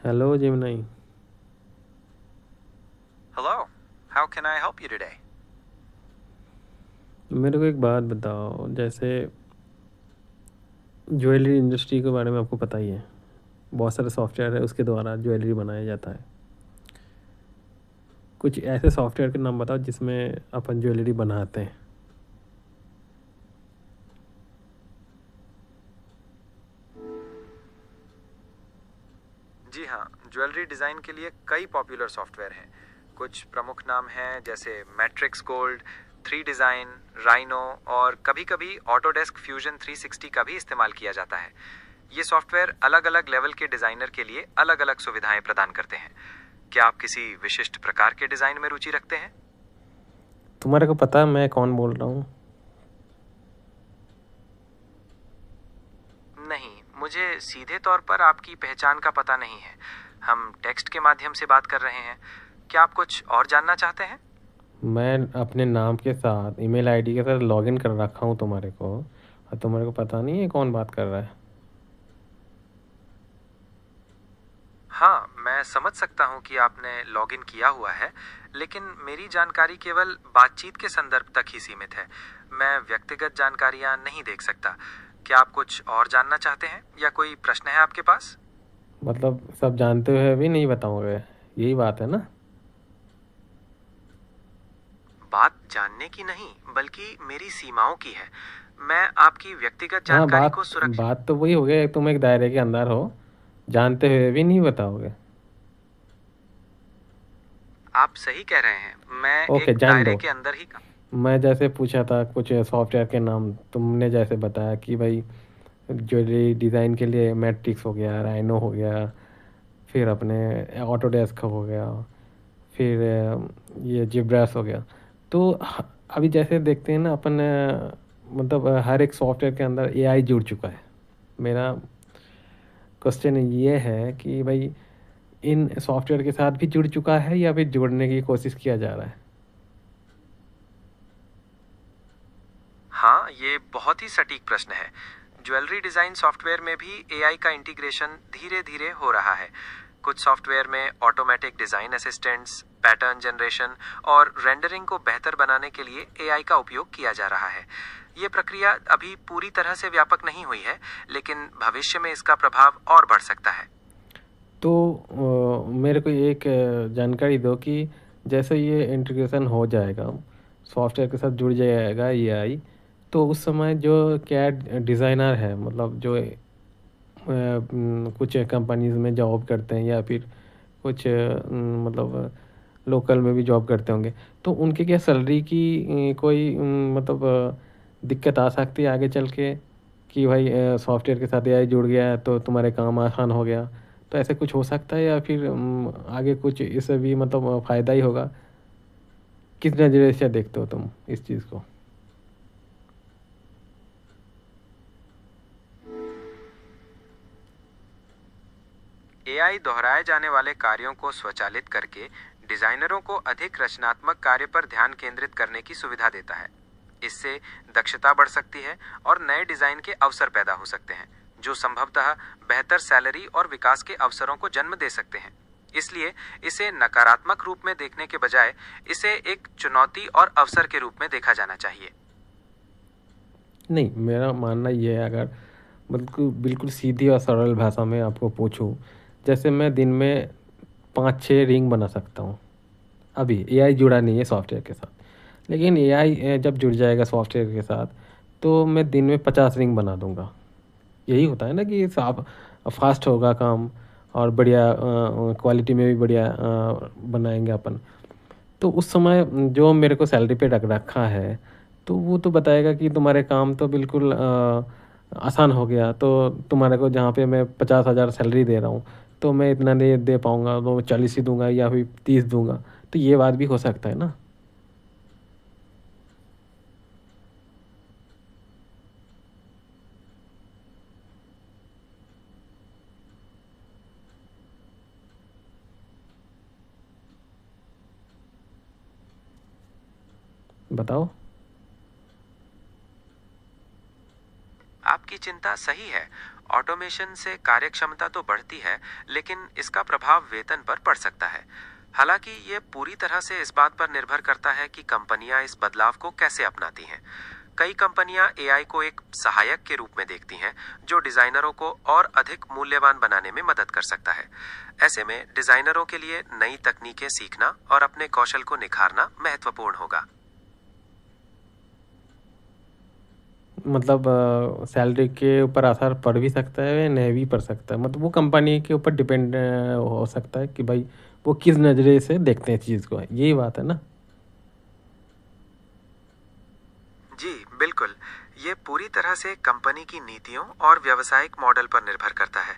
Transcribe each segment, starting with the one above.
Hello जिमनाई। Hello, how can I help you today? मेरे को एक बात बताओ, जैसे ज्वेलरी इंडस्ट्री के बारे में आपको पता ही है। बहुत सारे सॉफ्टवेयर है उसके द्वारा ज्वेलरी बनाया जाता है। कुछ ऐसे सॉफ्टवेयर के नाम बताओ जिसमें अपन ज्वेलरी बनाते हैं। जी हाँ, ज्वेलरी डिज़ाइन के लिए कई पॉपुलर सॉफ्टवेयर हैं। कुछ प्रमुख नाम हैं जैसे matrix gold, three design, rhino और कभी-कभी ऑटोडेस्क फ्यूजन 360 का भी इस्तेमाल किया जाता है। ये सॉफ्टवेयर अलग-अलग लेवल के डिज़ाइनर के लिए अलग-अलग सुविधाएं प्रदान करते हैं। क्या आप किसी विशिष्ट प्रकार के डिज़ाइन में रुचि रखते हैं? तुम्हारे को पता है मैं कौन बोल रहा हूँ? नहीं, मुझे सीधे तौर पर आपकी पहचान का पता नहीं है। हम टेक्स्ट के माध्यम से बात कर रहे हैं। क्या आप कुछ और जानना चाहते हैं? मैं अपने नाम के साथ ईमेल आईडी के साथ लॉगिन कर रखा हूँ तुम्हारे को, और तुम्हारे को पता नहीं है कौन बात कर रहा है। हाँ, मैं समझ सकता हूँ कि आपने लॉगिन किया हुआ है, लेकिन मेरी जानकारी केवल बातचीत के संदर्भ तक ही सीमित है। मैं व्यक्तिगत जानकारियाँ नहीं देख सकता। क्या आप कुछ और जानना चाहते हैं या कोई प्रश्न है आपके पास? मतलब सब जानते हुए भी नहीं बताओगे, यही बात है ना? बात जानने की नहीं, बल्कि मेरी सीमाओं की है। मैं आपकी व्यक्तिगत हाँ, जानकारी बात को सुरक्षित। बात तो वही हो गया, तुम एक दायरे के अंदर हो, जानते हुए भी नहीं बताओगे। आप सही कह रहे हैं। मैं ओके, एक जान दायरे दो। के अंदर ही। मैं जैसे पूछा था कुछ सॉफ्टवेयर के नाम, तुमने जैसे बताया कि भाई ज्वेलरी डिज़ाइन के लिए मैट्रिक्स हो गया, राइनो हो गया, फिर अपने ऑटोडेस्क हो गया, फिर ये जिब्रास हो गया। तो अभी जैसे देखते हैं ना अपन, मतलब हर एक सॉफ्टवेयर के अंदर एआई जुड़ चुका है। मेरा क्वेश्चन ये है कि भाई इन सॉफ्टवेयर के साथ भी जुड़ चुका है या फिर जोड़ने की कोशिश किया जा रहा है? हाँ, ये बहुत ही सटीक प्रश्न है। ज्वेलरी डिज़ाइन सॉफ्टवेयर में भी एआई का इंटीग्रेशन धीरे-धीरे हो रहा है। कुछ सॉफ्टवेयर में automatic design assistants, pattern generation और रेंडरिंग को बेहतर बनाने के लिए एआई का उपयोग किया जा रहा है। ये प्रक्रिया अभी पूरी तरह से व्यापक नहीं हुई है, लेकिन भविष्य में इसका प्रभाव और बढ़ सकता है। तो मेरे को एक जानकारी दो कि जैसे ये इंटीग्रेशन हो जाएगा, सॉफ्टवेयर के साथ जुड़ जाएगा एआई, तो उस समय जो कैड डिज़ाइनर है, मतलब जो कुछ कंपनीज में जॉब करते हैं या फिर कुछ मतलब लोकल में भी जॉब करते होंगे, तो उनके क्या सैलरी की कोई मतलब दिक्कत आ सकती है आगे चल के कि भाई सॉफ्टवेयर के साथ एआई जुड़ गया है तो तुम्हारे काम आसान हो गया? तो ऐसे कुछ हो सकता है या फिर आगे कुछ इससे भी मतलब फ़ायदा ही होगा? किस नज़रिए से देखते हो तुम इस चीज़ को? एआई दोहराए जाने वाले कार्यों को स्वचालित करके डिजाइनरों को अधिक रचनात्मक कार्य पर ध्यान केंद्रित करने की सुविधा देता है। इससे दक्षता बढ़ सकती है और नए डिजाइन के अवसर पैदा हो सकते हैं, जो संभवतः बेहतर सैलरी और विकास के अवसरों को जन्म दे सकते हैं। इसलिए इसे नकारात्मक रूप में देखने के बजाय इसे एक चुनौती और अवसर के रूप में देखा जाना चाहिए। नहीं, मेरा मानना ये है, अगर बिल्कुल बिल्कुल सीधी और सरल भाषा में आपको पूछूं, जैसे मैं दिन में 5-6 रिंग बना सकता हूँ। अभी एआई जुड़ा नहीं है सॉफ्टवेयर के साथ, लेकिन एआई जब जुड़ जाएगा सॉफ्टवेयर के साथ तो मैं दिन में 50 रिंग बना दूंगा। यही होता है ना कि साफ फास्ट होगा काम, और बढ़िया क्वालिटी में भी बढ़िया बनाएंगे अपन। तो उस समय जो मेरे को सैलरी पे रख रखा है, तो वो तो बताएगा कि तुम्हारे काम तो बिल्कुल आसान हो गया, तो तुम्हारे को जहाँ पे मैं 50,000 सैलरी दे रहा हूँ, तो मैं इतना नहीं दे पाऊँगा, तो मैं 40 ही दूंगा या फिर 30 दूंगा। तो ये बात भी हो सकता है ना? बताओ। आपकी आपकी चिंता सही है। ऑटोमेशन से कार्यक्षमता तो बढ़ती है, लेकिन इसका प्रभाव वेतन पर पड़ सकता है। हालांकि ये पूरी तरह से इस बात पर निर्भर करता है कि कंपनियां इस बदलाव को कैसे अपनाती हैं। कई कंपनियां एआई को एक सहायक के रूप में देखती हैं, जो डिजाइनरों को और अधिक मूल्यवान बनाने में मदद कर सकता है। ऐसे में डिजाइनरों के लिए नई तकनीकें सीखना और अपने कौशल को निखारना महत्वपूर्ण होगा। मतलब सैलरी के ऊपर असर पड़ भी सकता है या नहीं भी पड़ सकता है, मतलब वो कंपनी के ऊपर डिपेंड हो सकता है कि भाई वो किस नज़रिए से देखते हैं चीज़ को, यही बात है ना। जी बिल्कुल, ये पूरी तरह से कंपनी की नीतियों और व्यावसायिक मॉडल पर निर्भर करता है।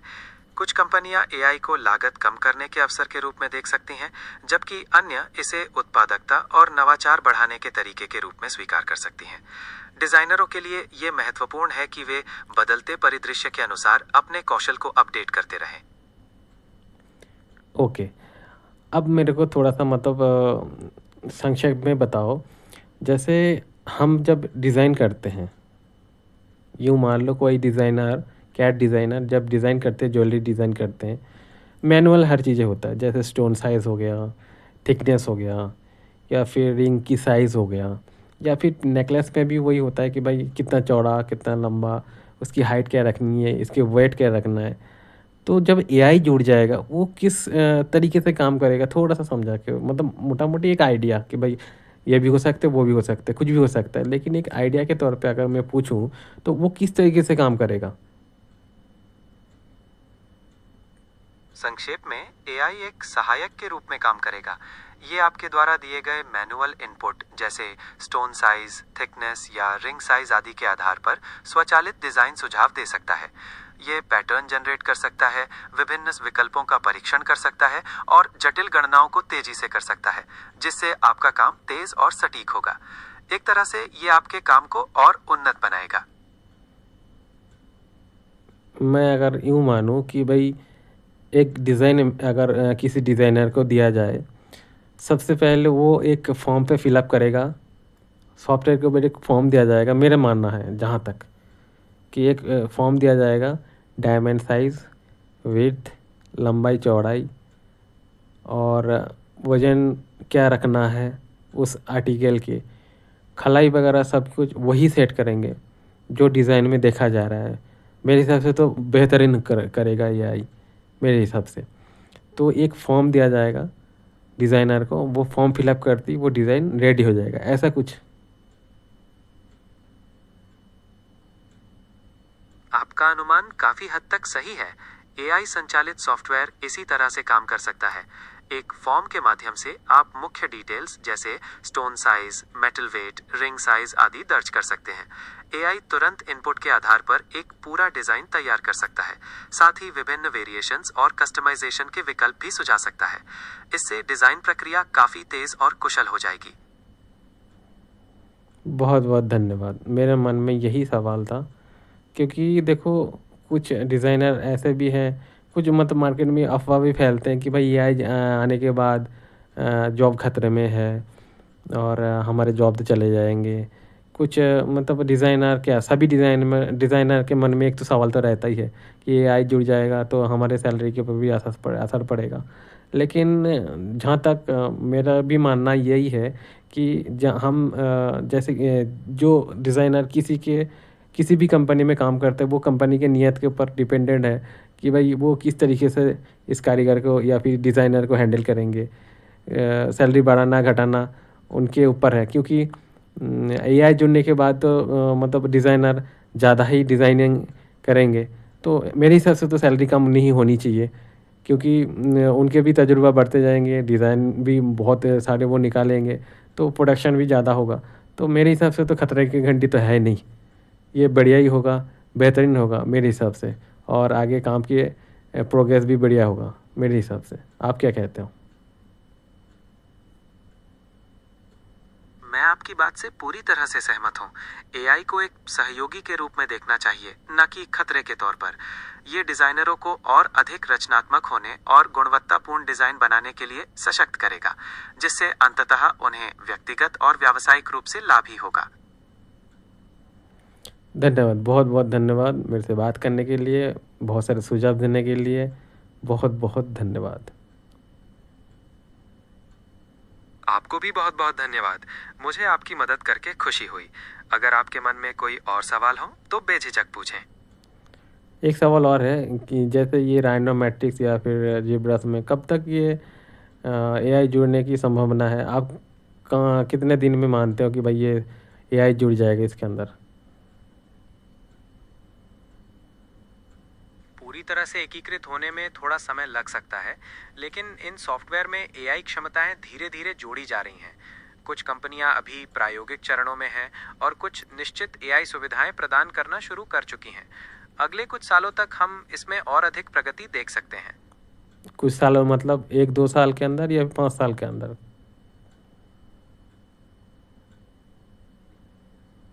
कुछ कंपनियां एआई को लागत कम करने के अवसर के रूप में देख सकती हैं, जबकि अन्य इसे उत्पादकता और नवाचार बढ़ाने के तरीके के रूप में स्वीकार कर सकती हैं। डिजाइनरों के लिए ये महत्वपूर्ण है कि वे बदलते परिदृश्य के अनुसार अपने कौशल को अपडेट करते रहें। ओके, अब मेरे को थोड़ा सा मतलब संक्षेप में बताओ। जैसे हम जब डिज़ाइन करते हैं, यूँ मान लो कोई डिज़ाइनर, कैट डिज़ाइनर जब डिज़ाइन करते हैं, ज्वेलरी डिज़ाइन करते हैं, मैनुअल हर चीज़ें होता है, जैसे स्टोन साइज़ हो गया, थिकनेस हो गया, या फिर रिंग की साइज़ हो गया, या फिर नेकलेस में भी वही होता है कि भाई कितना चौड़ा, कितना लंबा, उसकी हाइट क्या रखनी है, इसके वेट क्या रखना है। तो जब एआई जुड़ जाएगा, वो किस तरीके से काम करेगा, थोड़ा सा समझा के, मतलब मोटा मोटी एक आइडिया कि भाई ये भी हो सकता है, वो भी हो सकता है, कुछ भी हो सकता है, लेकिन एक आइडिया के तौर पे अगर मैं पूछूं तो वो किस तरीके से काम करेगा। संक्षेप में, एआई एक सहायक के रूप में काम करेगा। ये आपके द्वारा दिए गए मैनुअल इनपुट जैसे स्टोन साइज, थिकनेस या रिंग साइज आदि के आधार पर स्वचालित डिजाइन सुझाव दे सकता है। ये पैटर्न जनरेट कर सकता है, विभिन्न विकल्पों का परीक्षण कर सकता है और जटिल गणनाओं को तेजी से कर सकता है, जिससे आपका काम तेज और सटीक होगा। एक तरह से ये आपके काम को और उन्नत बनाएगा। मैं अगर यूँ मानूँ कि भाई एक डिज़ाइन अगर किसी डिज़ाइनर को दिया जाए, सबसे पहले वो एक फॉर्म पे फिलअप करेगा, सॉफ्टवेयर के ऊपर एक फॉर्म दिया जाएगा, मेरा मानना है जहाँ तक कि एक फॉर्म दिया जाएगा, डायमंड साइज़, विड्थ, लंबाई चौड़ाई और वज़न क्या रखना है उस आर्टिकल के, खलाई वगैरह सब कुछ वही सेट करेंगे जो डिज़ाइन में देखा जा रहा है। मेरे हिसाब से तो बेहतरीन करेगा एआई मेरे हिसाब से। तो एक फॉर्म दिया जाएगा डिज़ाइनर को, वो फॉर्म फिलअप करती वो डिज़ाइन रेडी हो जाएगा, ऐसा कुछ। आपका अनुमान काफी हद तक सही है। एआई संचालित सॉफ्टवेयर इसी तरह से काम कर सकता है। एक फॉर्म के माध्यम से आप मुख्य डिटेल्स जैसे stone size, metal weight, ring size आदि दर्ज कर सकते हैं। एआई तुरंत इनपुट के आधार पर एक पूरा डिजाइन तैयार कर सकता है। साथ ही विभिन्न वेरिएशंस और कस्टमाइजेशन के विकल्प भी सुझा सकता है। इससे डिजाइन प्रक्रिया काफी तेज और कुशल हो जाएगी। बहुत बहुत धन्यवाद, मेरे मन में यही सवाल था। क्योंकि देखो, कुछ डिज़ाइनर ऐसे भी हैं, कुछ मतलब मार्केट में अफवाह भी फैलते हैं कि भाई एआई आने के बाद जॉब खतरे में है और हमारे जॉब तो चले जाएंगे। कुछ मतलब डिज़ाइनर क्या, सभी डिज़ाइनर के मन में एक तो सवाल तो रहता ही है कि एआई जुड़ जाएगा तो हमारे सैलरी के ऊपर भी असर पड़ेगा। लेकिन जहाँ तक मेरा भी मानना यही है कि हम जैसे जो डिज़ाइनर किसी भी कंपनी में काम करते हैं, वो कंपनी के नियत के ऊपर डिपेंडेंट है कि भाई वो किस तरीके से इस कारीगर को या फिर डिज़ाइनर को हैंडल करेंगे। सैलरी बढ़ाना घटाना उनके ऊपर है, क्योंकि एआई जुड़ने के बाद तो मतलब डिज़ाइनर ज़्यादा ही डिज़ाइनिंग करेंगे, तो मेरे हिसाब से तो सैलरी कम नहीं होनी चाहिए, क्योंकि उनके भी तजुर्बा बढ़ते जाएंगे, डिज़ाइन भी बहुत सारे वो निकालेंगे, तो प्रोडक्शन भी ज़्यादा होगा। तो मेरे हिसाब से तो खतरे की घंटी तो है नहीं, ये बढ़िया ही होगा, बेहतरीन होगा मेरे हिसाब से, और आगे काम की प्रोग्रेस भी बढ़िया होगा मेरे हिसाब से। आप क्या कहते हो? मैं आपकी बात से पूरी तरह से सहमत हूँ। एआई को एक सहयोगी के रूप में देखना चाहिए, न कि खतरे के तौर पर। ये डिजाइनरों को और अधिक रचनात्मक होने और गुणवत्तापूर्ण डिजाइन बनाने के लिए सशक्त करेगा, जिससे अंततः उन्हें व्यक्तिगत और व्यावसायिक रूप से लाभ ही होगा। धन्यवाद, बहुत बहुत धन्यवाद मेरे से बात करने के लिए, बहुत सारे सुझाव देने के लिए। बहुत बहुत धन्यवाद। आपको भी बहुत बहुत धन्यवाद। मुझे आपकी मदद करके खुशी हुई। अगर आपके मन में कोई और सवाल हो तो बेझिझक पूछें। एक सवाल और है कि जैसे ये राइनोमेट्रिक्स या फिर जीब्रस में कब तक ये एआई जुड़ने की संभावना है? आप कहाँ कितने दिन में मानते हो कि भाई ये एआई जुड़ जाएगा इसके अंदर? पूरी तरह से एकीकृत होने में थोड़ा समय लग सकता है, लेकिन इन सॉफ्टवेयर में एआई क्षमताएं धीरे धीरे जोड़ी जा रही हैं। कुछ कंपनियां अभी प्रायोगिक चरणों में हैं और कुछ निश्चित एआई सुविधाएं प्रदान करना शुरू कर चुकी हैं। अगले कुछ सालों तक हम इसमें और अधिक प्रगति देख सकते हैं। कुछ सालों मतलब 1-2 साल के अंदर या 5 साल के अंदर?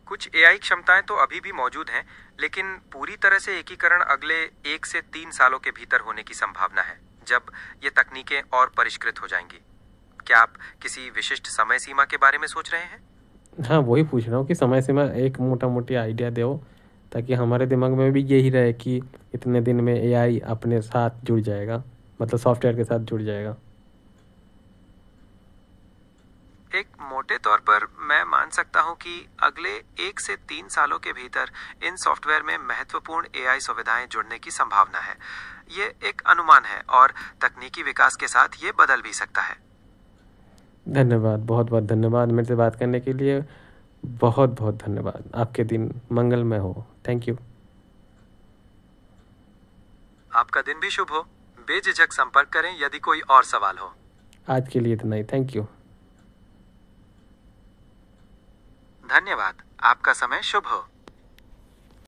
कुछ एआई क्षमताएं तो अभी भी मौजूद हैं, लेकिन पूरी तरह से एकीकरण अगले 1 से 3 सालों के भीतर होने की संभावना है, जब ये तकनीकें और परिष्कृत हो जाएंगी। क्या आप किसी विशिष्ट समय सीमा के बारे में सोच रहे हैं? हाँ, वही पूछ रहा हूँ कि समय सीमा एक मोटा-मोटी आइडिया दो, ताकि हमारे दिमाग में भी यही रहे कि इतने दिन में एआई अपने साथ जुड़ जाएगा, मतलब सॉफ्टवेयर के साथ जुड़ जाएगा। एक मोटे तौर पर मैं मान सकता हूं कि अगले 1 से 3 सालों के भीतर इन सॉफ्टवेयर में महत्वपूर्ण एआई सुविधाएं जुड़ने की संभावना है। ये एक अनुमान है और तकनीकी विकास के साथ ये बदल भी सकता है। धन्यवाद, बहुत-बहुत धन्यवाद मेरे से बात करने के लिए। बहुत-बहुत धन्यवाद। आपके दिन मंगलमय हो। Thank you. आपका दिन भी शुभ हो। बेझिझक संपर्क करें यदि कोई और सवाल हो। आज के लिए इतना ही। Thank you. धन्यवाद। आपका समय शुभ हो।